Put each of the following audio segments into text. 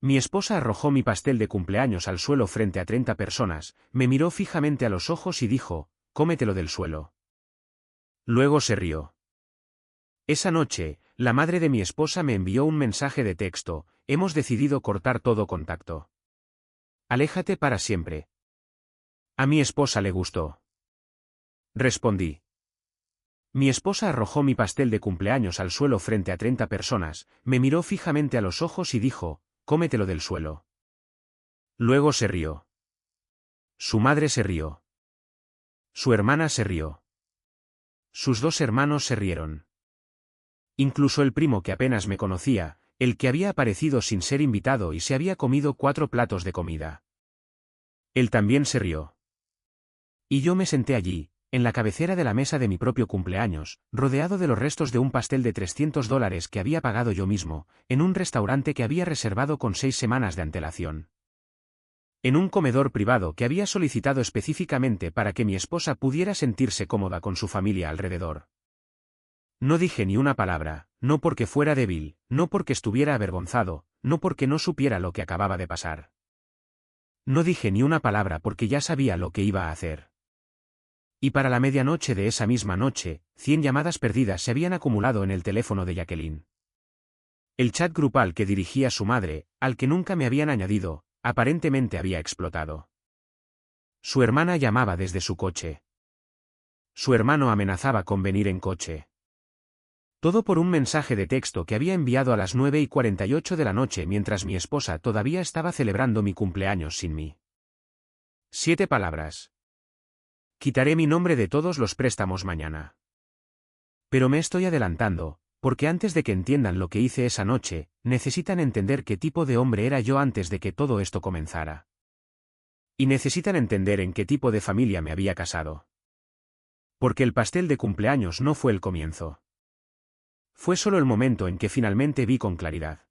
Mi esposa arrojó mi pastel de cumpleaños al suelo frente a 30 personas, me miró fijamente a los ojos y dijo, cómetelo del suelo. Luego se rió. Esa noche, la madre de mi esposa me envió un mensaje de texto, hemos decidido cortar todo contacto. Aléjate para siempre. A mi esposa le gustó. Respondí. Mi esposa arrojó mi pastel de cumpleaños al suelo frente a 30 personas, me miró fijamente a los ojos y dijo, cómetelo del suelo. Luego se rió. Su madre se rió. Su hermana se rió. Sus dos hermanos se rieron. Incluso el primo que apenas me conocía, el que había aparecido sin ser invitado y se había comido 4 platos de comida. Él también se rió. Y yo me senté allí, en la cabecera de la mesa de mi propio cumpleaños, rodeado de los restos de un pastel de $300 que había pagado yo mismo, en un restaurante que había reservado con 6 semanas de antelación. En un comedor privado que había solicitado específicamente para que mi esposa pudiera sentirse cómoda con su familia alrededor. No dije ni una palabra, no porque fuera débil, no porque estuviera avergonzado, no porque no supiera lo que acababa de pasar. No dije ni una palabra porque ya sabía lo que iba a hacer. Y para la medianoche de esa misma noche, 100 llamadas perdidas se habían acumulado en el teléfono de Jacqueline. El chat grupal que dirigía su madre, al que nunca me habían añadido, aparentemente había explotado. Su hermana llamaba desde su coche. Su hermano amenazaba con venir en coche. Todo por un mensaje de texto que había enviado a las 9:48 de la noche mientras mi esposa todavía estaba celebrando mi cumpleaños sin mí. 7 palabras. Quitaré mi nombre de todos los préstamos mañana. Pero me estoy adelantando, porque antes de que entiendan lo que hice esa noche, necesitan entender qué tipo de hombre era yo antes de que todo esto comenzara. Y necesitan entender en qué tipo de familia me había casado. Porque el pastel de cumpleaños no fue el comienzo. Fue solo el momento en que finalmente vi con claridad.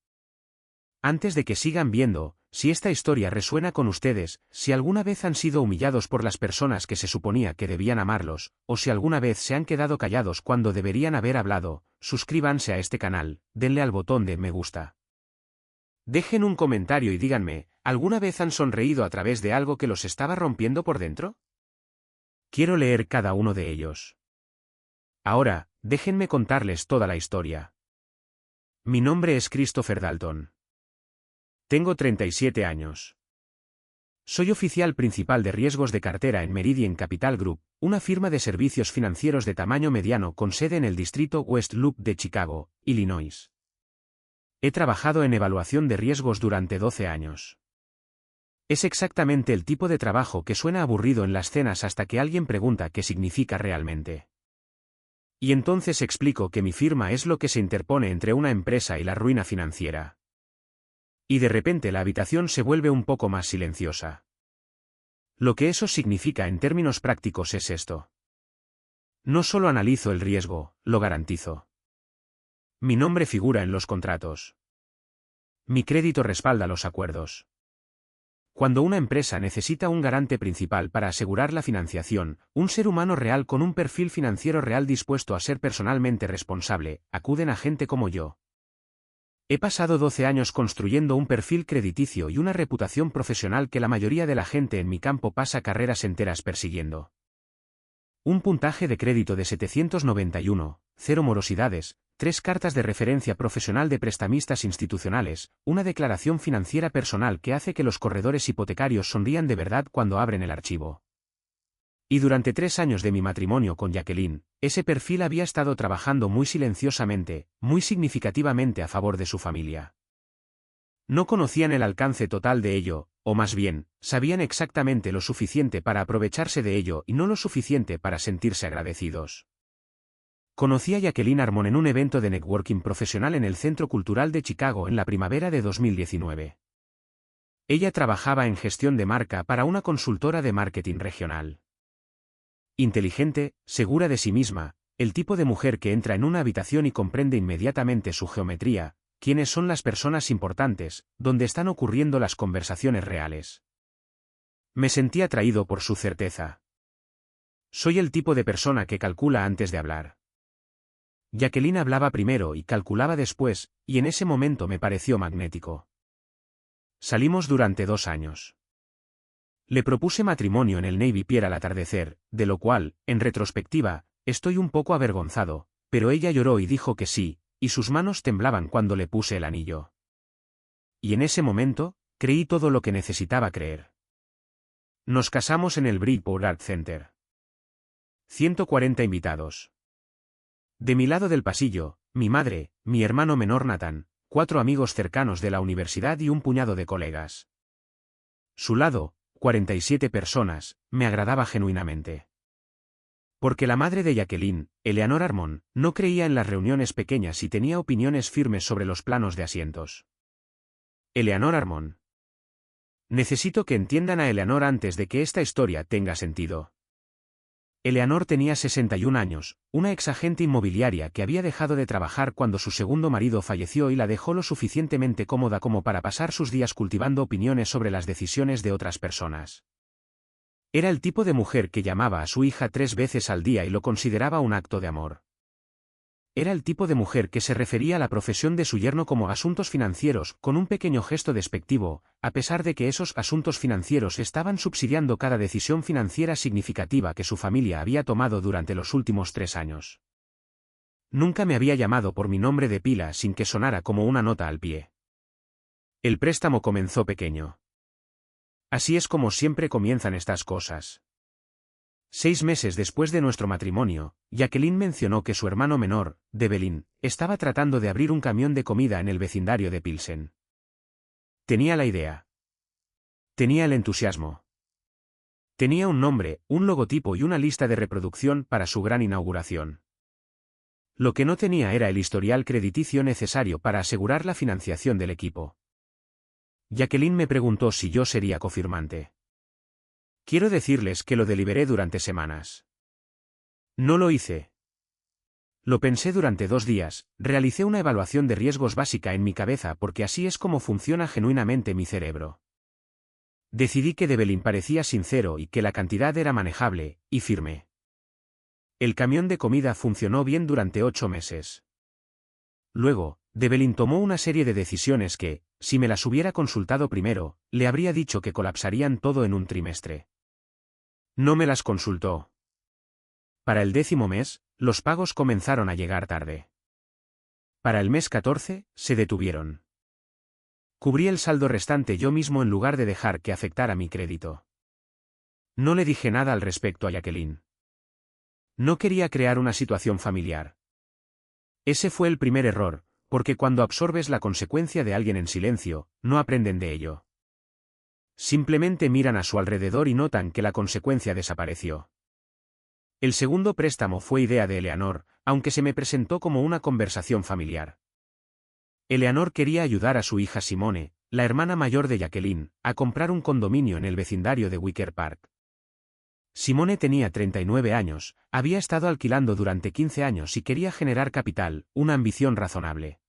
Antes de que sigan viendo, si esta historia resuena con ustedes, si alguna vez han sido humillados por las personas que se suponía que debían amarlos, o si alguna vez se han quedado callados cuando deberían haber hablado, suscríbanse a este canal, denle al botón de me gusta. Dejen un comentario y díganme, ¿alguna vez han sonreído a través de algo que los estaba rompiendo por dentro? Quiero leer cada uno de ellos. Ahora, déjenme contarles toda la historia. Mi nombre es Christopher Dalton. Tengo 37 años. Soy oficial principal de riesgos de cartera en Meridian Capital Group, una firma de servicios financieros de tamaño mediano con sede en el distrito West Loop de Chicago, Illinois. He trabajado en evaluación de riesgos durante 12 años. Es exactamente el tipo de trabajo que suena aburrido en las cenas hasta que alguien pregunta qué significa realmente. Y entonces explico que mi firma es lo que se interpone entre una empresa y la ruina financiera. Y de repente la habitación se vuelve un poco más silenciosa. Lo que eso significa en términos prácticos es esto. No solo analizo el riesgo, lo garantizo. Mi nombre figura en los contratos. Mi crédito respalda los acuerdos. Cuando una empresa necesita un garante principal para asegurar la financiación, un ser humano real con un perfil financiero real dispuesto a ser personalmente responsable, acuden a gente como yo. He pasado 12 años construyendo un perfil crediticio y una reputación profesional que la mayoría de la gente en mi campo pasa carreras enteras persiguiendo. Un puntaje de crédito de 791, 0 morosidades, 3 cartas de referencia profesional de prestamistas institucionales, una declaración financiera personal que hace que los corredores hipotecarios sonrían de verdad cuando abren el archivo. Y durante 3 años de mi matrimonio con Jacqueline, ese perfil había estado trabajando muy silenciosamente, muy significativamente a favor de su familia. No conocían el alcance total de ello, o más bien, sabían exactamente lo suficiente para aprovecharse de ello y no lo suficiente para sentirse agradecidos. Conocí a Jacqueline Armon en un evento de networking profesional en el Centro Cultural de Chicago en la primavera de 2019. Ella trabajaba en gestión de marca para una consultora de marketing regional. Inteligente, segura de sí misma, el tipo de mujer que entra en una habitación y comprende inmediatamente su geometría, quiénes son las personas importantes, dónde están ocurriendo las conversaciones reales. Me sentí atraído por su certeza. Soy el tipo de persona que calcula antes de hablar. Jacqueline hablaba primero y calculaba después, y en ese momento me pareció magnético. Salimos durante 2 años. Le propuse matrimonio en el Navy Pier al atardecer, de lo cual, en retrospectiva, estoy un poco avergonzado, pero ella lloró y dijo que sí, y sus manos temblaban cuando le puse el anillo. Y en ese momento, creí todo lo que necesitaba creer. Nos casamos en el Bridgeport Art Center. 140 invitados. De mi lado del pasillo, mi madre, mi hermano menor Nathan, 4 amigos cercanos de la universidad y un puñado de colegas. Su lado, 47 personas, me agradaba genuinamente. Porque la madre de Jacqueline, Eleanor Armon, no creía en las reuniones pequeñas y tenía opiniones firmes sobre los planos de asientos. Eleanor Armon. Necesito que entiendan a Eleanor antes de que esta historia tenga sentido. Eleanor tenía 61 años, una exagente inmobiliaria que había dejado de trabajar cuando su segundo marido falleció y la dejó lo suficientemente cómoda como para pasar sus días cultivando opiniones sobre las decisiones de otras personas. Era el tipo de mujer que llamaba a su hija 3 veces al día y lo consideraba un acto de amor. Era el tipo de mujer que se refería a la profesión de su yerno como asuntos financieros, con un pequeño gesto despectivo, a pesar de que esos asuntos financieros estaban subsidiando cada decisión financiera significativa que su familia había tomado durante los últimos 3 años. Nunca me había llamado por mi nombre de pila sin que sonara como una nota al pie. El préstamo comenzó pequeño. Así es como siempre comienzan estas cosas. 6 meses después de nuestro matrimonio, Jacqueline mencionó que su hermano menor, Devlin, estaba tratando de abrir un camión de comida en el vecindario de Pilsen. Tenía la idea. Tenía el entusiasmo. Tenía un nombre, un logotipo y una lista de reproducción para su gran inauguración. Lo que no tenía era el historial crediticio necesario para asegurar la financiación del equipo. Jacqueline me preguntó si yo sería cofirmante. Quiero decirles que lo deliberé durante semanas. No lo hice. Lo pensé durante 2 días, realicé una evaluación de riesgos básica en mi cabeza porque así es como funciona genuinamente mi cerebro. Decidí que Devlin parecía sincero y que la cantidad era manejable, y firmé. El camión de comida funcionó bien durante 8 meses. Luego, Devlin tomó una serie de decisiones que, si me las hubiera consultado primero, le habría dicho que colapsarían todo en un trimestre. No me las consultó. Para el 10º mes, los pagos comenzaron a llegar tarde. Para el mes 14, se detuvieron. Cubrí el saldo restante yo mismo en lugar de dejar que afectara mi crédito. No le dije nada al respecto a Jacqueline. No quería crear una situación familiar. Ese fue el primer error, porque cuando absorbes la consecuencia de alguien en silencio, no aprenden de ello. Simplemente miran a su alrededor y notan que la consecuencia desapareció. El segundo préstamo fue idea de Eleanor, aunque se me presentó como una conversación familiar. Eleanor quería ayudar a su hija Simone, la hermana mayor de Jacqueline, a comprar un condominio en el vecindario de Wicker Park. Simone tenía 39 años, había estado alquilando durante 15 años y quería generar capital, una ambición razonable.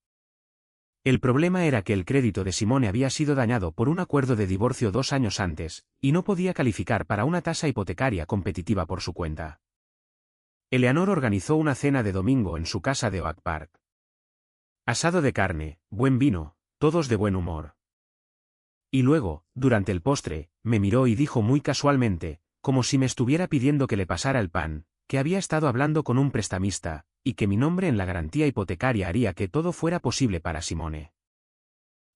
El problema era que el crédito de Simone había sido dañado por un acuerdo de divorcio 2 años antes, y no podía calificar para una tasa hipotecaria competitiva por su cuenta. Eleanor organizó una cena de domingo en su casa de Oak Park. Asado de carne, buen vino, todos de buen humor. Y luego, durante el postre, me miró y dijo muy casualmente, como si me estuviera pidiendo que le pasara el pan, que había estado hablando con un prestamista, y que mi nombre en la garantía hipotecaria haría que todo fuera posible para Simone.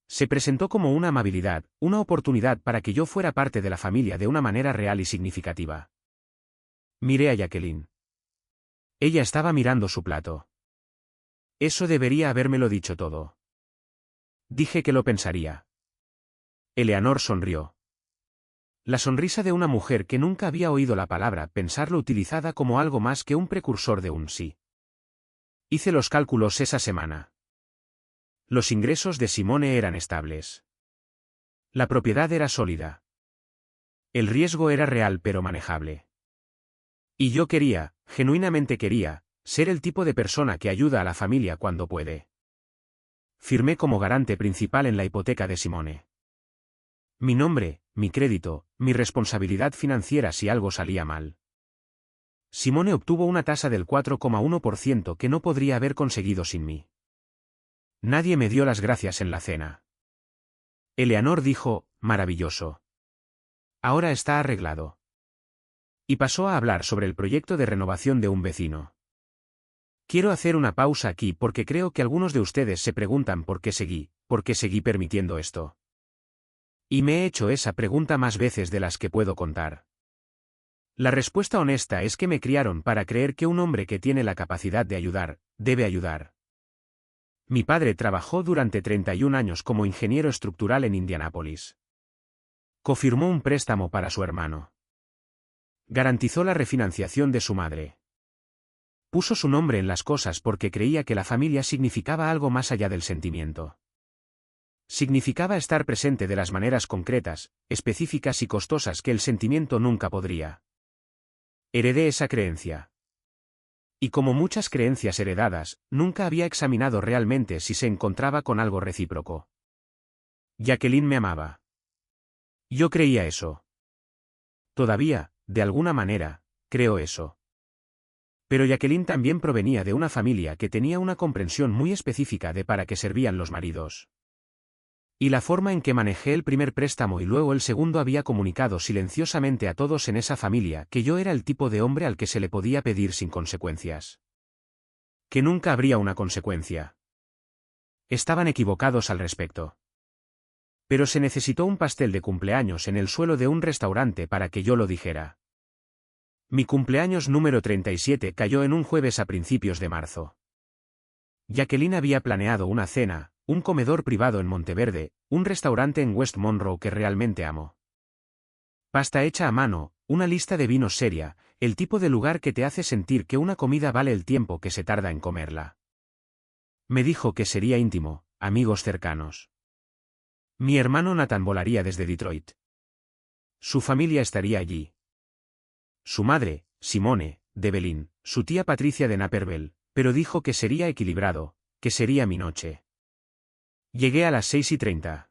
Se presentó como una amabilidad, una oportunidad para que yo fuera parte de la familia de una manera real y significativa. Miré a Jacqueline. Ella estaba mirando su plato. Eso debería habérmelo dicho todo. Dije que lo pensaría. Eleanor sonrió. La sonrisa de una mujer que nunca había oído la palabra pensarlo utilizada como algo más que un precursor de un sí. Hice los cálculos esa semana. Los ingresos de Simone eran estables. La propiedad era sólida. El riesgo era real pero manejable. Y yo quería, genuinamente quería, ser el tipo de persona que ayuda a la familia cuando puede. Firmé como garante principal en la hipoteca de Simone. Mi nombre, mi crédito, mi responsabilidad financiera si algo salía mal. Simone obtuvo una tasa del 4,1% que no podría haber conseguido sin mí. Nadie me dio las gracias en la cena. Eleanor dijo, maravilloso. Ahora está arreglado. Y pasó a hablar sobre el proyecto de renovación de un vecino. Quiero hacer una pausa aquí porque creo que algunos de ustedes se preguntan por qué seguí permitiendo esto. Y me he hecho esa pregunta más veces de las que puedo contar. La respuesta honesta es que me criaron para creer que un hombre que tiene la capacidad de ayudar, debe ayudar. Mi padre trabajó durante 31 años como ingeniero estructural en Indianápolis. Cofirmó un préstamo para su hermano. Garantizó la refinanciación de su madre. Puso su nombre en las cosas porque creía que la familia significaba algo más allá del sentimiento. Significaba estar presente de las maneras concretas, específicas y costosas que el sentimiento nunca podría. Heredé esa creencia. Y como muchas creencias heredadas, nunca había examinado realmente si se encontraba con algo recíproco. Jacqueline me amaba. Yo creía eso. Todavía, de alguna manera, creo eso. Pero Jacqueline también provenía de una familia que tenía una comprensión muy específica de para qué servían los maridos. Y la forma en que manejé el primer préstamo y luego el segundo había comunicado silenciosamente a todos en esa familia que yo era el tipo de hombre al que se le podía pedir sin consecuencias. Que nunca habría una consecuencia. Estaban equivocados al respecto. Pero se necesitó un pastel de cumpleaños en el suelo de un restaurante para que yo lo dijera. Mi cumpleaños número 37 cayó en un jueves a principios de marzo. Jacqueline había planeado una cena, un comedor privado en Monteverde, un restaurante en West Monroe que realmente amo. Pasta hecha a mano, una lista de vinos seria, el tipo de lugar que te hace sentir que una comida vale el tiempo que se tarda en comerla. Me dijo que sería íntimo, amigos cercanos. Mi hermano Nathan volaría desde Detroit. Su familia estaría allí. Su madre, Simone, de Belín, su tía Patricia de Naperville, pero dijo que sería equilibrado, que sería mi noche. Llegué a las 6:30.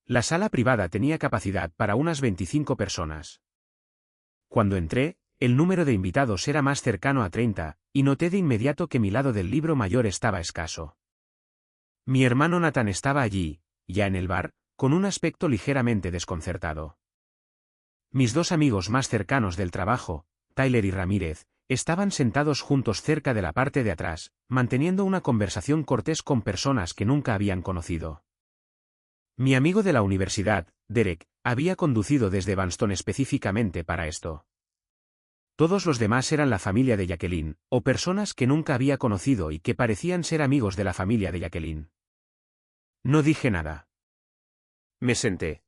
La sala privada tenía capacidad para unas 25 personas. Cuando entré, el número de invitados era más cercano a 30, y noté de inmediato que mi lado del libro mayor estaba escaso. Mi hermano Nathan estaba allí, ya en el bar, con un aspecto ligeramente desconcertado. Mis dos amigos más cercanos del trabajo, Tyler y Ramírez, estaban sentados juntos cerca de la parte de atrás, manteniendo una conversación cortés con personas que nunca habían conocido. Mi amigo de la universidad, Derek, había conducido desde Evanston específicamente para esto. Todos los demás eran la familia de Jacqueline, o personas que nunca había conocido y que parecían ser amigos de la familia de Jacqueline. No dije nada. Me senté.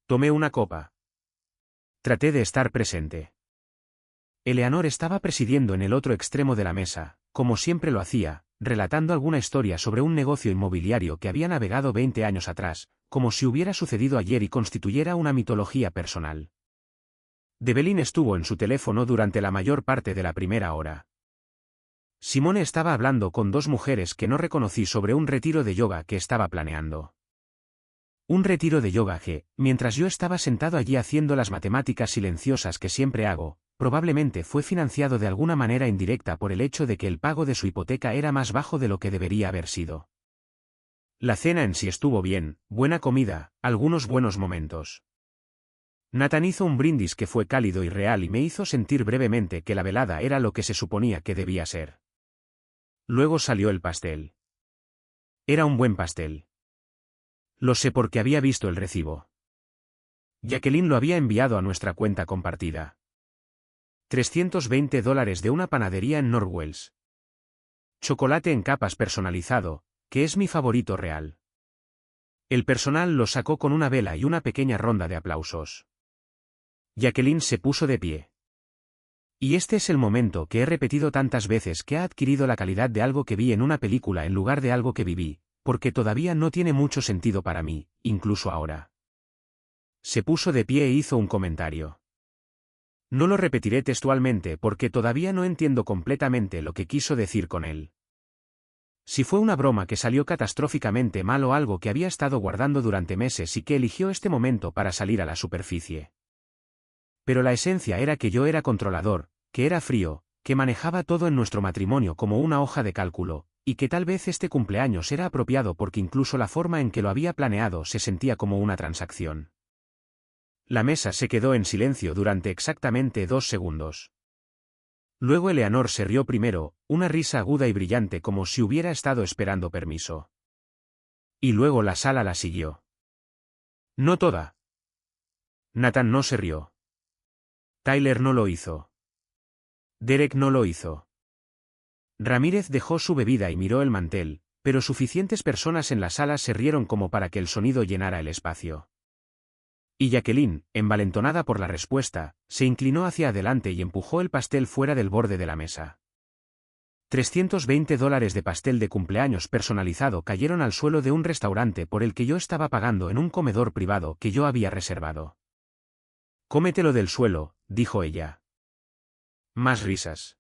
Tomé una copa. Traté de estar presente. Eleanor estaba presidiendo en el otro extremo de la mesa, como siempre lo hacía, relatando alguna historia sobre un negocio inmobiliario que había navegado 20 años atrás, como si hubiera sucedido ayer y constituyera una mitología personal. Debelin estuvo en su teléfono durante la mayor parte de la primera hora. Simone estaba hablando con dos mujeres que no reconocí sobre un retiro de yoga que estaba planeando. Un retiro de yoga que, mientras yo estaba sentado allí haciendo las matemáticas silenciosas que siempre hago, probablemente fue financiado de alguna manera indirecta por el hecho de que el pago de su hipoteca era más bajo de lo que debería haber sido. La cena en sí estuvo bien, buena comida, algunos buenos momentos. Nathan hizo un brindis que fue cálido y real y me hizo sentir brevemente que la velada era lo que se suponía que debía ser. Luego salió el pastel. Era un buen pastel. Lo sé porque había visto el recibo. Jacqueline lo había enviado a nuestra cuenta compartida. $320 de una panadería en Norwells. Chocolate en capas personalizado, que es mi favorito real. El personal lo sacó con una vela y una pequeña ronda de aplausos. Jacqueline se puso de pie. Y este es el momento que he repetido tantas veces que ha adquirido la calidad de algo que vi en una película en lugar de algo que viví, porque todavía no tiene mucho sentido para mí, incluso ahora. Se puso de pie e hizo un comentario. No lo repetiré textualmente porque todavía no entiendo completamente lo que quiso decir con él. Si fue una broma que salió catastróficamente mal o algo que había estado guardando durante meses y que eligió este momento para salir a la superficie. Pero la esencia era que yo era controlador, que era frío, que manejaba todo en nuestro matrimonio como una hoja de cálculo, y que tal vez este cumpleaños era apropiado porque incluso la forma en que lo había planeado se sentía como una transacción. La mesa se quedó en silencio durante exactamente 2 segundos. Luego Eleanor se rió primero, una risa aguda y brillante como si hubiera estado esperando permiso. Y luego la sala la siguió. No toda. Nathan no se rió. Tyler no lo hizo. Derek no lo hizo. Ramírez dejó su bebida y miró el mantel, pero suficientes personas en la sala se rieron como para que el sonido llenara el espacio. Y Jacqueline, envalentonada por la respuesta, se inclinó hacia adelante y empujó el pastel fuera del borde de la mesa. $320 de pastel de cumpleaños personalizado cayeron al suelo de un restaurante por el que yo estaba pagando en un comedor privado que yo había reservado. «Cómetelo del suelo», dijo ella. Más risas.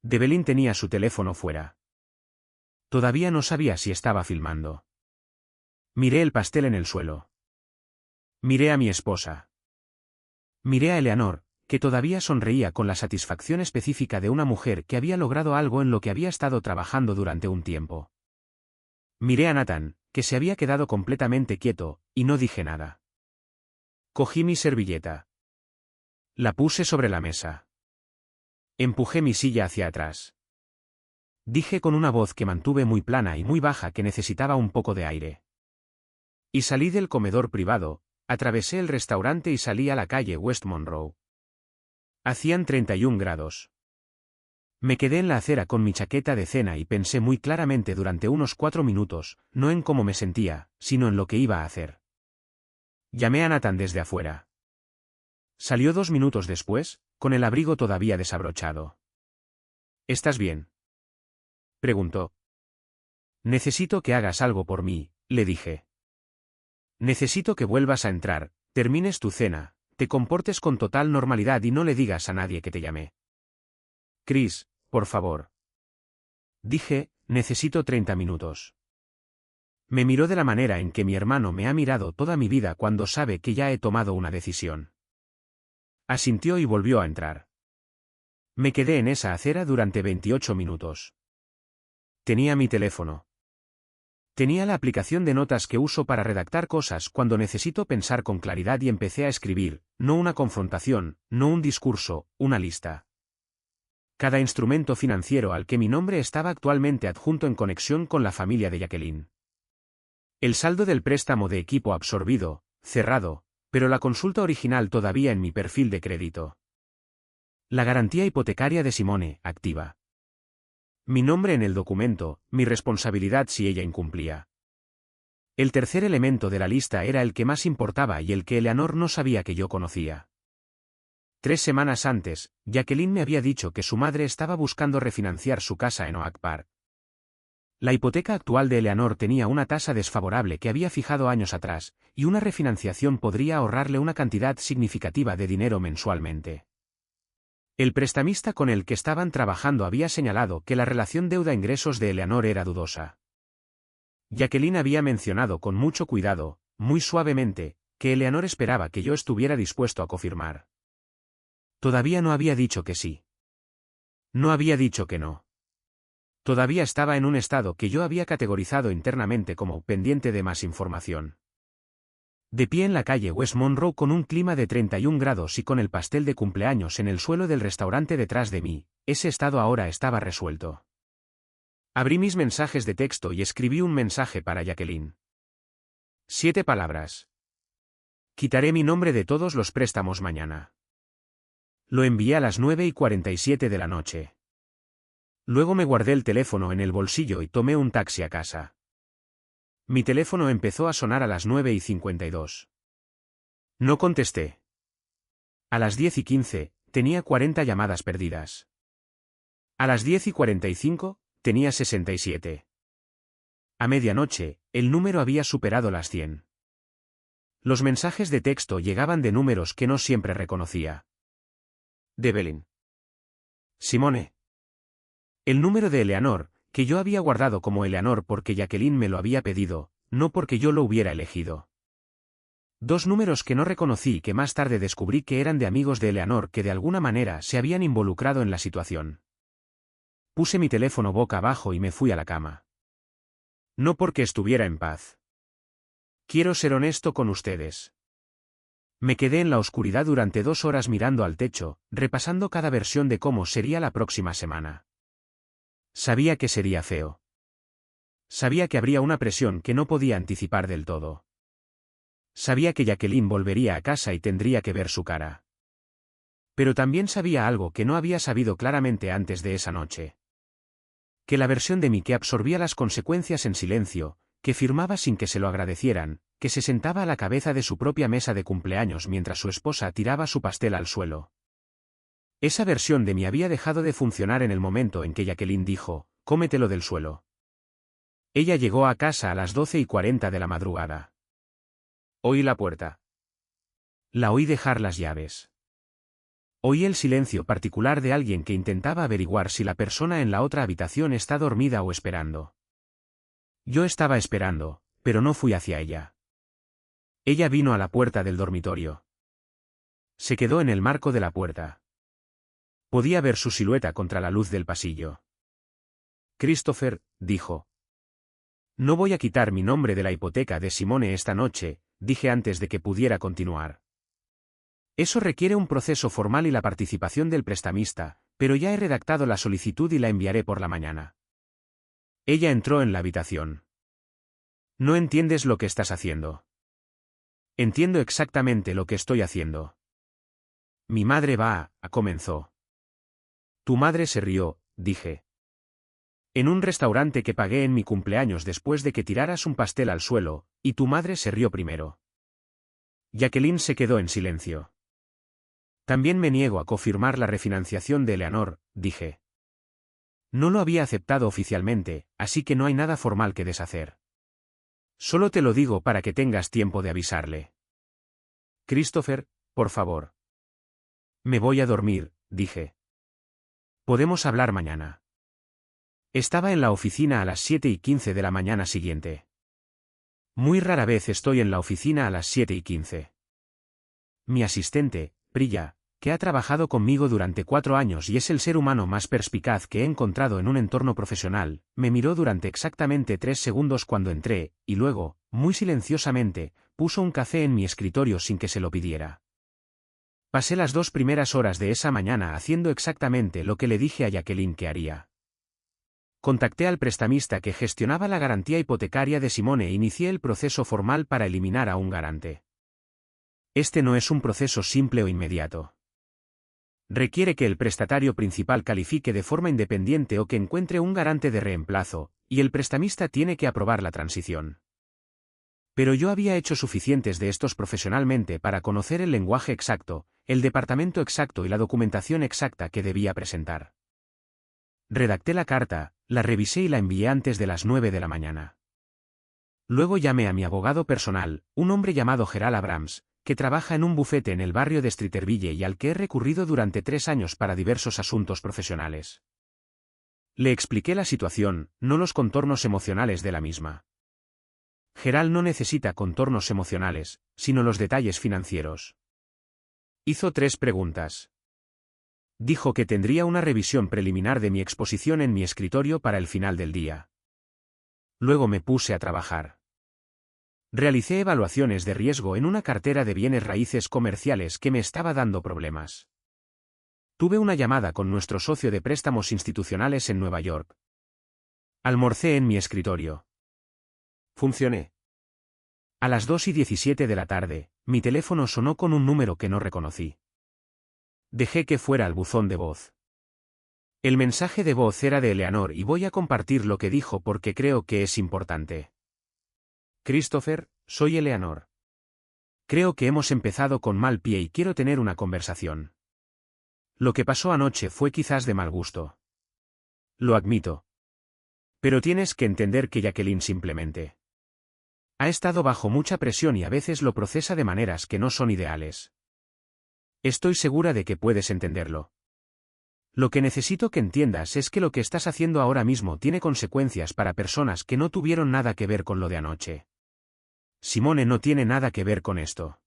Devlin tenía su teléfono fuera. Todavía no sabía si estaba filmando. Miré el pastel en el suelo. Miré a mi esposa. Miré a Eleanor, que todavía sonreía con la satisfacción específica de una mujer que había logrado algo en lo que había estado trabajando durante un tiempo. Miré a Nathan, que se había quedado completamente quieto, y no dije nada. Cogí mi servilleta. La puse sobre la mesa. Empujé mi silla hacia atrás. Dije con una voz que mantuve muy plana y muy baja que necesitaba un poco de aire. Y salí del comedor privado, atravesé el restaurante y salí a la calle West Monroe. Hacían 31 grados. Me quedé en la acera con mi chaqueta de cena y pensé muy claramente durante unos 4 minutos, no en cómo me sentía, sino en lo que iba a hacer. Llamé a Nathan desde afuera. Salió 2 minutos después, con el abrigo todavía desabrochado. ¿Estás bien?, preguntó. Necesito que hagas algo por mí, le dije. Necesito que vuelvas a entrar, termines tu cena, te comportes con total normalidad y no le digas a nadie que te llamé. Chris, por favor. Dije, necesito 30 minutos. Me miró de la manera en que mi hermano me ha mirado toda mi vida cuando sabe que ya he tomado una decisión. Asintió y volvió a entrar. Me quedé en esa acera durante 28 minutos. Tenía mi teléfono. Tenía la aplicación de notas que uso para redactar cosas cuando necesito pensar con claridad y empecé a escribir, no una confrontación, no un discurso, una lista. Cada instrumento financiero al que mi nombre estaba actualmente adjunto en conexión con la familia de Jacqueline. El saldo del préstamo de equipo absorbido, cerrado, pero la consulta original todavía en mi perfil de crédito. La garantía hipotecaria de Simone, activa. Mi nombre en el documento, mi responsabilidad si ella incumplía. El tercer elemento de la lista era el que más importaba y el que Eleanor no sabía que yo conocía. 3 semanas antes, Jacqueline me había dicho que su madre estaba buscando refinanciar su casa en Oak Park. La hipoteca actual de Eleanor tenía una tasa desfavorable que había fijado años atrás, y una refinanciación podría ahorrarle una cantidad significativa de dinero mensualmente. El prestamista con el que estaban trabajando había señalado que la relación deuda-ingresos de Eleanor era dudosa. Jacqueline había mencionado con mucho cuidado, muy suavemente, que Eleanor esperaba que yo estuviera dispuesto a confirmar. Todavía no había dicho que sí. No había dicho que no. Todavía estaba en un estado que yo había categorizado internamente como pendiente de más información. De pie en la calle West Monroe con un clima de 31 grados y con el pastel de cumpleaños en el suelo del restaurante detrás de mí, ese estado ahora estaba resuelto. Abrí mis mensajes de texto y escribí un mensaje para Jacqueline. 7 palabras. Quitaré mi nombre de todos los préstamos mañana. Lo envié a las 9:47 de la noche. Luego me guardé el teléfono en el bolsillo y tomé un taxi a casa. Mi teléfono empezó a sonar a las 9:52. No contesté. A las 10:15, tenía 40 llamadas perdidas. A las 10:45, tenía 67. A medianoche, el número había superado las 100. Los mensajes de texto llegaban de números que no siempre reconocía. Devlin. Simone. El número de Eleanor, que yo había guardado como Eleanor porque Jacqueline me lo había pedido, no porque yo lo hubiera elegido. 2 números que no reconocí y que más tarde descubrí que eran de amigos de Eleanor que de alguna manera se habían involucrado en la situación. Puse mi teléfono boca abajo y me fui a la cama. No porque estuviera en paz. Quiero ser honesto con ustedes. Me quedé en la oscuridad durante 2 horas mirando al techo, repasando cada versión de cómo sería la próxima semana. Sabía que sería feo. Sabía que habría una presión que no podía anticipar del todo. Sabía que Jacqueline volvería a casa y tendría que ver su cara. Pero también sabía algo que no había sabido claramente antes de esa noche. Que la versión de mí que absorbía las consecuencias en silencio, que firmaba sin que se lo agradecieran, que se sentaba a la cabeza de su propia mesa de cumpleaños mientras su esposa tiraba su pastel al suelo. Esa versión de mí había dejado de funcionar en el momento en que Jacqueline dijo, cómetelo del suelo. Ella llegó a casa a las 12:40 de la madrugada. Oí la puerta. La oí dejar las llaves. Oí el silencio particular de alguien que intentaba averiguar si la persona en la otra habitación está dormida o esperando. Yo estaba esperando, pero no fui hacia ella. Ella vino a la puerta del dormitorio. Se quedó en el marco de la puerta. Podía ver su silueta contra la luz del pasillo. Christopher, dijo. No voy a quitar mi nombre de la hipoteca de Simone esta noche, dije antes de que pudiera continuar. Eso requiere un proceso formal y la participación del prestamista, pero ya he redactado la solicitud y la enviaré por la mañana. Ella entró en la habitación. No entiendes lo que estás haciendo. Entiendo exactamente lo que estoy haciendo. Mi madre comenzó. Tu madre se rió, dije. En un restaurante que pagué en mi cumpleaños después de que tiraras un pastel al suelo, y tu madre se rió primero. Jacqueline se quedó en silencio. También me niego a confirmar la refinanciación de Eleanor, dije. No lo había aceptado oficialmente, así que no hay nada formal que deshacer. Solo te lo digo para que tengas tiempo de avisarle. Christopher, por favor. Me voy a dormir, dije. Podemos hablar mañana. Estaba en la oficina a las 7:15 de la mañana siguiente. Muy rara vez estoy en la oficina a las 7:15. Mi asistente, Priya, que ha trabajado conmigo durante 4 años y es el ser humano más perspicaz que he encontrado en un entorno profesional, me miró durante exactamente 3 segundos cuando entré, y luego, muy silenciosamente, puso un café en mi escritorio sin que se lo pidiera. Pasé las 2 primeras horas de esa mañana haciendo exactamente lo que le dije a Jacqueline que haría. Contacté al prestamista que gestionaba la garantía hipotecaria de Simone e inicié el proceso formal para eliminar a un garante. Este no es un proceso simple o inmediato. Requiere que el prestatario principal califique de forma independiente o que encuentre un garante de reemplazo, y el prestamista tiene que aprobar la transición. Pero yo había hecho suficientes de estos profesionalmente para conocer el lenguaje exacto, el departamento exacto y la documentación exacta que debía presentar. Redacté la carta, la revisé y la envié antes de las 9 de la mañana. Luego llamé a mi abogado personal, un hombre llamado Gerald Abrams, que trabaja en un bufete en el barrio de Streeterville y al que he recurrido durante 3 años para diversos asuntos profesionales. Le expliqué la situación, no los contornos emocionales de la misma. Gerald no necesita contornos emocionales, sino los detalles financieros. Hizo 3 preguntas. Dijo que tendría una revisión preliminar de mi exposición en mi escritorio para el final del día. Luego me puse a trabajar. Realicé evaluaciones de riesgo en una cartera de bienes raíces comerciales que me estaba dando problemas. Tuve una llamada con nuestro socio de préstamos institucionales en Nueva York. Almorcé en mi escritorio. Funcioné. A las 2:17 de la tarde, mi teléfono sonó con un número que no reconocí. Dejé que fuera al buzón de voz. El mensaje de voz era de Eleanor y voy a compartir lo que dijo porque creo que es importante. Christopher, soy Eleanor. Creo que hemos empezado con mal pie y quiero tener una conversación. Lo que pasó anoche fue quizás de mal gusto. Lo admito. Pero tienes que entender que Jacqueline simplemente ha estado bajo mucha presión y a veces lo procesa de maneras que no son ideales. Estoy segura de que puedes entenderlo. Lo que necesito que entiendas es que lo que estás haciendo ahora mismo tiene consecuencias para personas que no tuvieron nada que ver con lo de anoche. Simone no tiene nada que ver con esto.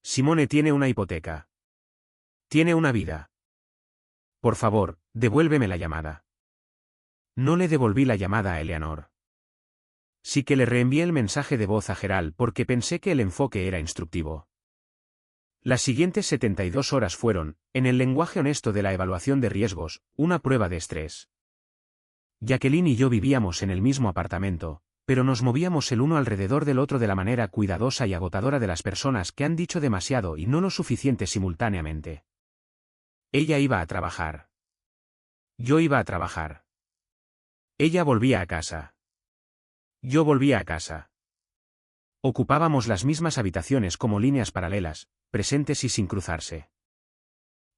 Simone tiene una hipoteca. Tiene una vida. Por favor, devuélveme la llamada. No le devolví la llamada a Eleanor. Sí que le reenvié el mensaje de voz a Gerald porque pensé que el enfoque era instructivo. Las siguientes 72 horas fueron, en el lenguaje honesto de la evaluación de riesgos, una prueba de estrés. Jacqueline y yo vivíamos en el mismo apartamento, pero nos movíamos el uno alrededor del otro de la manera cuidadosa y agotadora de las personas que han dicho demasiado y no lo suficiente simultáneamente. Ella iba a trabajar. Yo iba a trabajar. Ella volvía a casa. Yo volvía a casa. Ocupábamos las mismas habitaciones como líneas paralelas, presentes y sin cruzarse.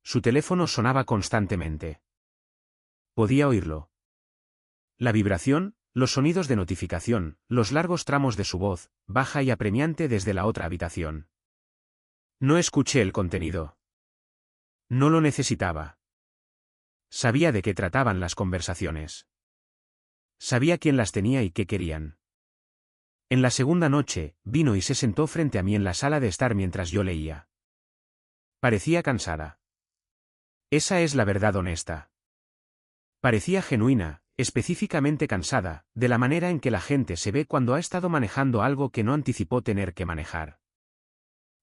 Su teléfono sonaba constantemente. Podía oírlo. La vibración, los sonidos de notificación, los largos tramos de su voz, baja y apremiante desde la otra habitación. No escuché el contenido. No lo necesitaba. Sabía de qué trataban las conversaciones. Sabía quién las tenía y qué querían. En la segunda noche, vino y se sentó frente a mí en la sala de estar mientras yo leía. Parecía cansada. Esa es la verdad honesta. Parecía genuina, específicamente cansada, de la manera en que la gente se ve cuando ha estado manejando algo que no anticipó tener que manejar.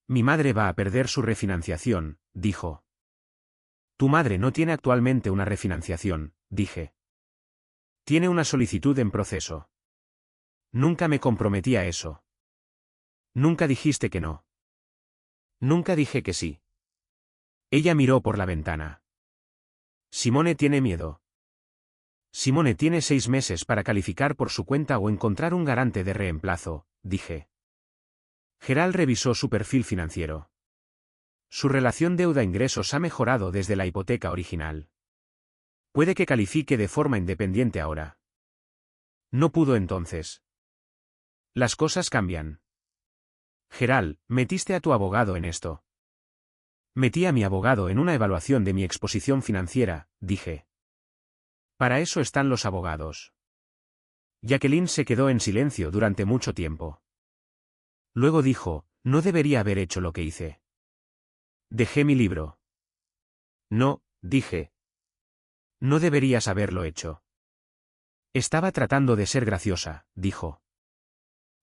Mi madre va a perder su refinanciación, dijo. Tu madre no tiene actualmente una refinanciación, dije. Tiene una solicitud en proceso. Nunca me comprometí a eso. Nunca dijiste que no. Nunca dije que sí. Ella miró por la ventana. Simone tiene miedo. Simone tiene 6 meses para calificar por su cuenta o encontrar un garante de reemplazo, dije. Gerald revisó su perfil financiero. Su relación deuda-ingresos ha mejorado desde la hipoteca original. Puede que califique de forma independiente ahora. No pudo entonces. Las cosas cambian. Gerald, metiste a tu abogado en esto. Metí a mi abogado en una evaluación de mi exposición financiera, dije. Para eso están los abogados. Jacqueline se quedó en silencio durante mucho tiempo. Luego dijo, no debería haber hecho lo que hice. Dejé mi libro. No, dije. No deberías haberlo hecho. Estaba tratando de ser graciosa, dijo.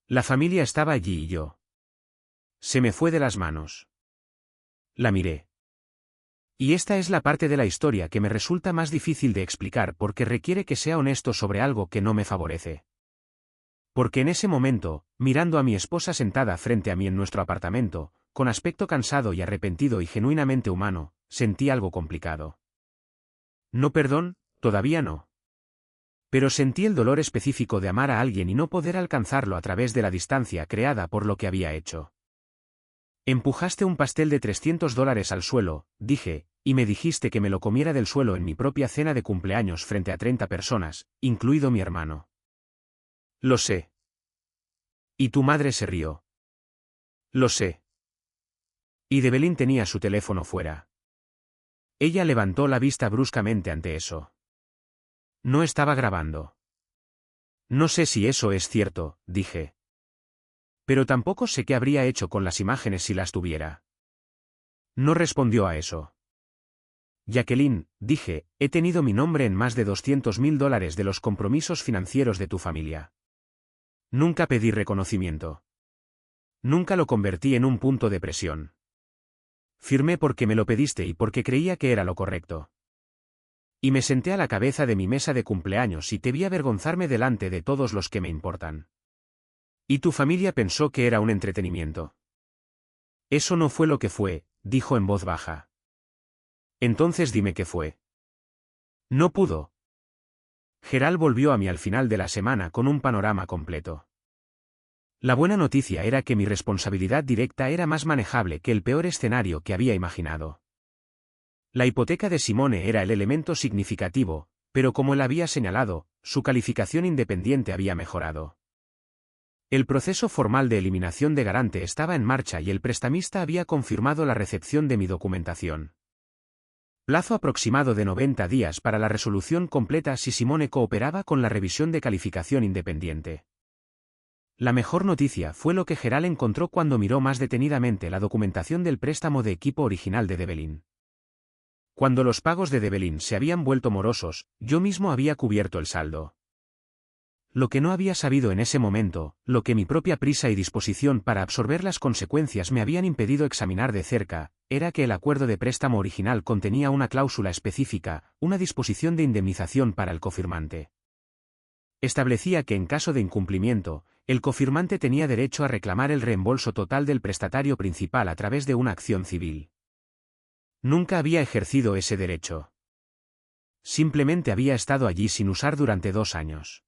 La familia estaba allí y yo. Se me fue de las manos. La miré. Y esta es la parte de la historia que me resulta más difícil de explicar porque requiere que sea honesto sobre algo que no me favorece. Porque en ese momento, mirando a mi esposa sentada frente a mí en nuestro apartamento, con aspecto cansado y arrepentido y genuinamente humano, sentí algo complicado. No, perdón, todavía no. Pero sentí el dolor específico de amar a alguien y no poder alcanzarlo a través de la distancia creada por lo que había hecho. Empujaste un pastel de $300 al suelo, dije, y me dijiste que me lo comiera del suelo en mi propia cena de cumpleaños frente a 30 personas, incluido mi hermano. Lo sé. Y tu madre se rió. Lo sé. Y Debelín tenía su teléfono fuera. Ella levantó la vista bruscamente ante eso. No estaba grabando. No sé si eso es cierto, dije. Pero tampoco sé qué habría hecho con las imágenes si las tuviera. No respondió a eso. Jacqueline, dije, he tenido mi nombre en más de $200.000 de los compromisos financieros de tu familia. Nunca pedí reconocimiento. Nunca lo convertí en un punto de presión. Firmé porque me lo pediste y porque creía que era lo correcto. Y me senté a la cabeza de mi mesa de cumpleaños y te vi avergonzarme delante de todos los que me importan. Y tu familia pensó que era un entretenimiento. Eso no fue lo que fue, dijo en voz baja. Entonces dime qué fue. No pudo. Gerald volvió a mí al final de la semana con un panorama completo. La buena noticia era que mi responsabilidad directa era más manejable que el peor escenario que había imaginado. La hipoteca de Simone era el elemento significativo, pero como él había señalado, su calificación independiente había mejorado. El proceso formal de eliminación de garante estaba en marcha y el prestamista había confirmado la recepción de mi documentación. Plazo aproximado de 90 días para la resolución completa si Simone cooperaba con la revisión de calificación independiente. La mejor noticia fue lo que Gerald encontró cuando miró más detenidamente la documentación del préstamo de equipo original de Debelín. Cuando los pagos de Debelin se habían vuelto morosos, yo mismo había cubierto el saldo. Lo que no había sabido en ese momento, lo que mi propia prisa y disposición para absorber las consecuencias me habían impedido examinar de cerca, era que el acuerdo de préstamo original contenía una cláusula específica, una disposición de indemnización para el cofirmante. Establecía que en caso de incumplimiento, el cofirmante tenía derecho a reclamar el reembolso total del prestatario principal a través de una acción civil. Nunca había ejercido ese derecho. Simplemente había estado allí sin usar durante 2 años.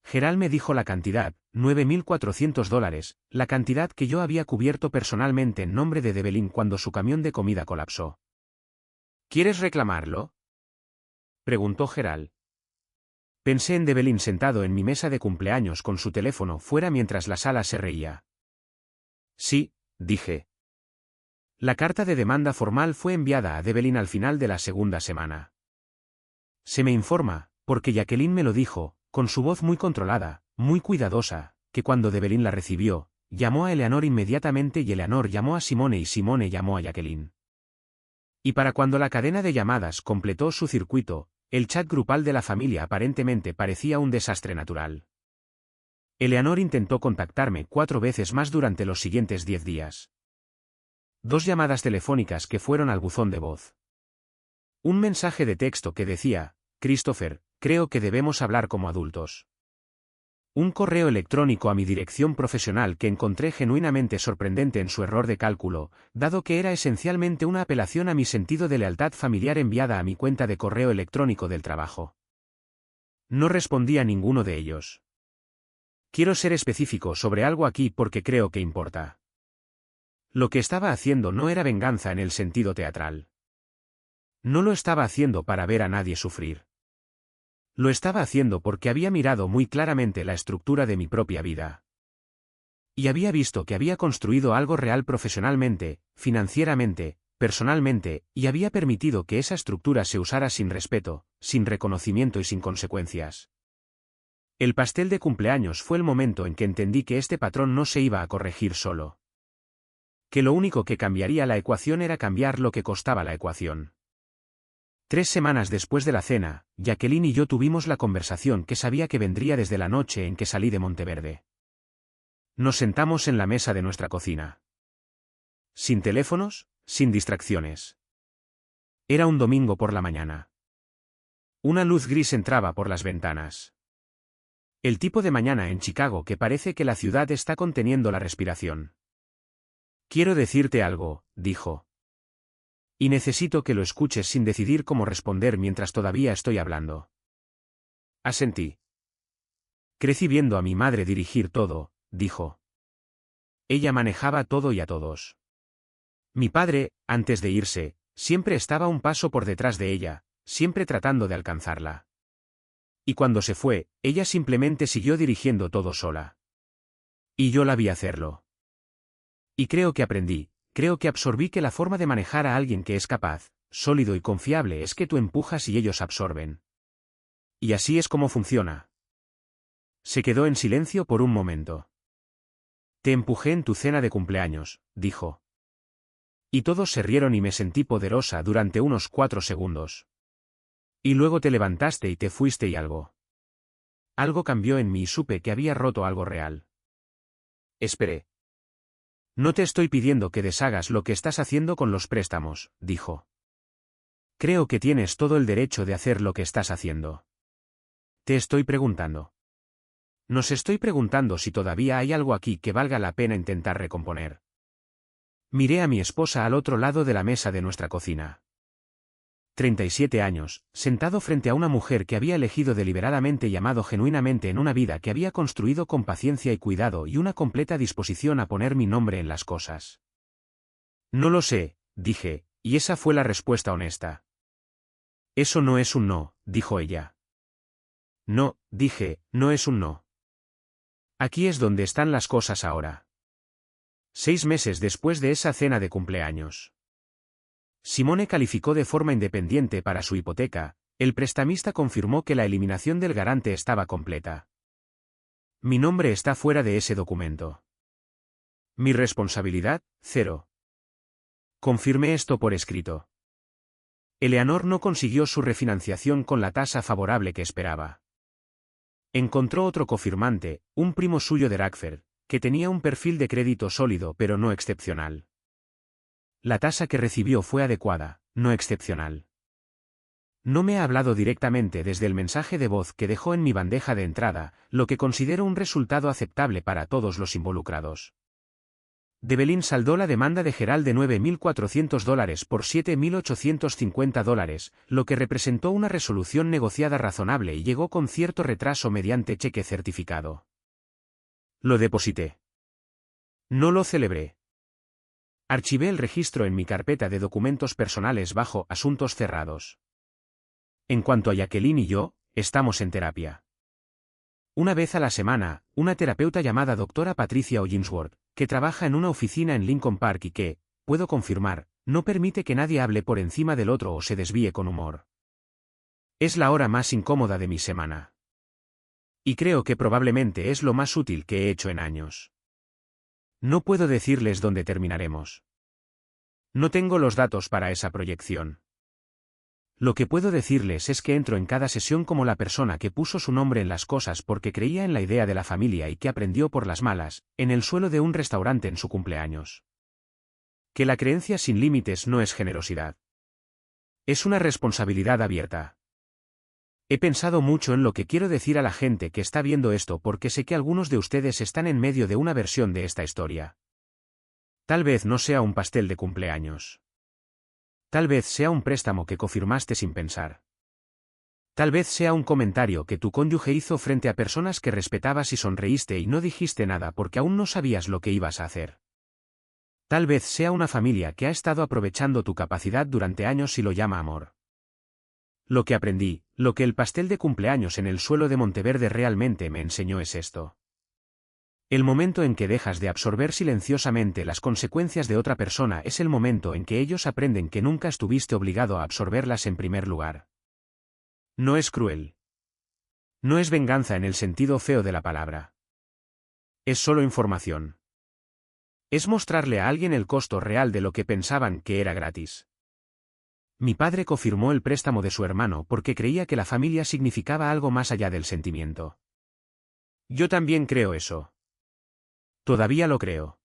Geral me dijo la cantidad, $9.400, la cantidad que yo había cubierto personalmente en nombre de Debelin cuando su camión de comida colapsó. ¿Quieres reclamarlo?, preguntó Geral. Pensé en Debelin sentado en mi mesa de cumpleaños con su teléfono fuera mientras la sala se reía. Sí, dije. La carta de demanda formal fue enviada a Debelin al final de la segunda semana. Se me informa, porque Jacqueline me lo dijo, con su voz muy controlada, muy cuidadosa, que cuando Debelin la recibió, llamó a Eleanor inmediatamente y Eleanor llamó a Simone y Simone llamó a Jacqueline. Y para cuando la cadena de llamadas completó su circuito, el chat grupal de la familia aparentemente parecía un desastre natural. Eleanor intentó contactarme 4 veces más durante los siguientes 10 días. 2 llamadas telefónicas que fueron al buzón de voz. Un mensaje de texto que decía: Christopher, creo que debemos hablar como adultos. Un correo electrónico a mi dirección profesional que encontré genuinamente sorprendente en su error de cálculo, dado que era esencialmente una apelación a mi sentido de lealtad familiar enviada a mi cuenta de correo electrónico del trabajo. No respondí a ninguno de ellos. Quiero ser específico sobre algo aquí porque creo que importa. Lo que estaba haciendo no era venganza en el sentido teatral. No lo estaba haciendo para ver a nadie sufrir. Lo estaba haciendo porque había mirado muy claramente la estructura de mi propia vida. Y había visto que había construido algo real profesionalmente, financieramente, personalmente, y había permitido que esa estructura se usara sin respeto, sin reconocimiento y sin consecuencias. El pastel de cumpleaños fue el momento en que entendí que este patrón no se iba a corregir solo. Que lo único que cambiaría la ecuación era cambiar lo que costaba la ecuación. 3 semanas después de la cena, Jacqueline y yo tuvimos la conversación que sabía que vendría desde la noche en que salí de Monteverde. Nos sentamos en la mesa de nuestra cocina. Sin teléfonos, sin distracciones. Era un domingo por la mañana. Una luz gris entraba por las ventanas. El tipo de mañana en Chicago que parece que la ciudad está conteniendo la respiración. Quiero decirte algo, dijo. Y necesito que lo escuches sin decidir cómo responder mientras todavía estoy hablando. Asentí. Crecí viendo a mi madre dirigir todo, dijo. Ella manejaba todo y a todos. Mi padre, antes de irse, siempre estaba un paso por detrás de ella, siempre tratando de alcanzarla. Y cuando se fue, ella simplemente siguió dirigiendo todo sola. Y yo la vi hacerlo. Y creo que aprendí. Creo que absorbí que la forma de manejar a alguien que es capaz, sólido y confiable es que tú empujas y ellos absorben. Y así es como funciona. Se quedó en silencio por un momento. Te empujé en tu cena de cumpleaños, dijo. Y todos se rieron y me sentí poderosa durante unos 4 segundos. Y luego te levantaste y te fuiste y algo. Algo cambió en mí y supe que había roto algo real. Esperé. No te estoy pidiendo que deshagas lo que estás haciendo con los préstamos, dijo. Creo que tienes todo el derecho de hacer lo que estás haciendo. Te estoy preguntando. Nos estoy preguntando si todavía hay algo aquí que valga la pena intentar recomponer. Miré a mi esposa al otro lado de la mesa de nuestra cocina. 37 años, sentado frente a una mujer que había elegido deliberadamente y amado genuinamente en una vida que había construido con paciencia y cuidado y una completa disposición a poner mi nombre en las cosas. No lo sé, dije, y esa fue la respuesta honesta. Eso no es un no, dijo ella. No, dije, no es un no. Aquí es donde están las cosas ahora. 6 meses después de esa cena de cumpleaños. Simone calificó de forma independiente para su hipoteca, el prestamista confirmó que la eliminación del garante estaba completa. Mi nombre está fuera de ese documento. Mi responsabilidad, 0. Confirmé esto por escrito. Eleanor no consiguió su refinanciación con la tasa favorable que esperaba. Encontró otro cofirmante, un primo suyo de Rackford, que tenía un perfil de crédito sólido pero no excepcional. La tasa que recibió fue adecuada, no excepcional. No me ha hablado directamente desde el mensaje de voz que dejó en mi bandeja de entrada, lo que considero un resultado aceptable para todos los involucrados. Debelin saldó la demanda de Gerald de $9.400 por $7.850, lo que representó una resolución negociada razonable y llegó con cierto retraso mediante cheque certificado. Lo deposité. No lo celebré. Archivé el registro en mi carpeta de documentos personales bajo Asuntos cerrados. En cuanto a Jacqueline y yo, estamos en terapia. Una vez a la semana, una terapeuta llamada doctora Patricia Hollingsworth, que trabaja en una oficina en Lincoln Park y que, puedo confirmar, no permite que nadie hable por encima del otro o se desvíe con humor. Es la hora más incómoda de mi semana. Y creo que probablemente es lo más útil que he hecho en años. No puedo decirles dónde terminaremos. No tengo los datos para esa proyección. Lo que puedo decirles es que entro en cada sesión como la persona que puso su nombre en las cosas porque creía en la idea de la familia y que aprendió por las malas, en el suelo de un restaurante en su cumpleaños. Que la creencia sin límites no es generosidad. Es una responsabilidad abierta. He pensado mucho en lo que quiero decir a la gente que está viendo esto porque sé que algunos de ustedes están en medio de una versión de esta historia. Tal vez no sea un pastel de cumpleaños. Tal vez sea un préstamo que confirmaste sin pensar. Tal vez sea un comentario que tu cónyuge hizo frente a personas que respetabas y sonreíste y no dijiste nada porque aún no sabías lo que ibas a hacer. Tal vez sea una familia que ha estado aprovechando tu capacidad durante años y lo llama amor. Lo que aprendí, lo que el pastel de cumpleaños en el suelo de Monteverde realmente me enseñó es esto. El momento en que dejas de absorber silenciosamente las consecuencias de otra persona es el momento en que ellos aprenden que nunca estuviste obligado a absorberlas en primer lugar. No es cruel. No es venganza en el sentido feo de la palabra. Es solo información. Es mostrarle a alguien el costo real de lo que pensaban que era gratis. Mi padre confirmó el préstamo de su hermano porque creía que la familia significaba algo más allá del sentimiento. Yo también creo eso. Todavía lo creo.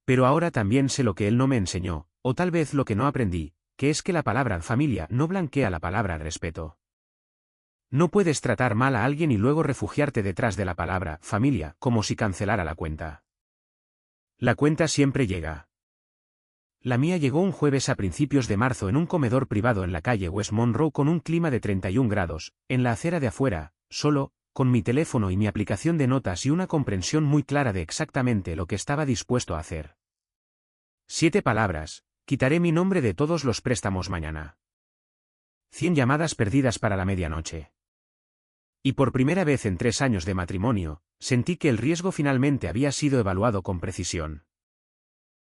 Pero ahora también sé lo que él no me enseñó, o tal vez lo que no aprendí, que es que la palabra familia no blanquea la palabra respeto. No puedes tratar mal a alguien y luego refugiarte detrás de la palabra familia, como si cancelara la cuenta. La cuenta siempre llega. La mía llegó un jueves a principios de marzo en un comedor privado en la calle West Monroe con un clima de 31 grados, en la acera de afuera, solo, con mi teléfono y mi aplicación de notas y una comprensión muy clara de exactamente lo que estaba dispuesto a hacer. 7 palabras, quitaré mi nombre de todos los préstamos mañana. 100 llamadas perdidas para la medianoche. Y por primera vez en 3 años de matrimonio, sentí que el riesgo finalmente había sido evaluado con precisión.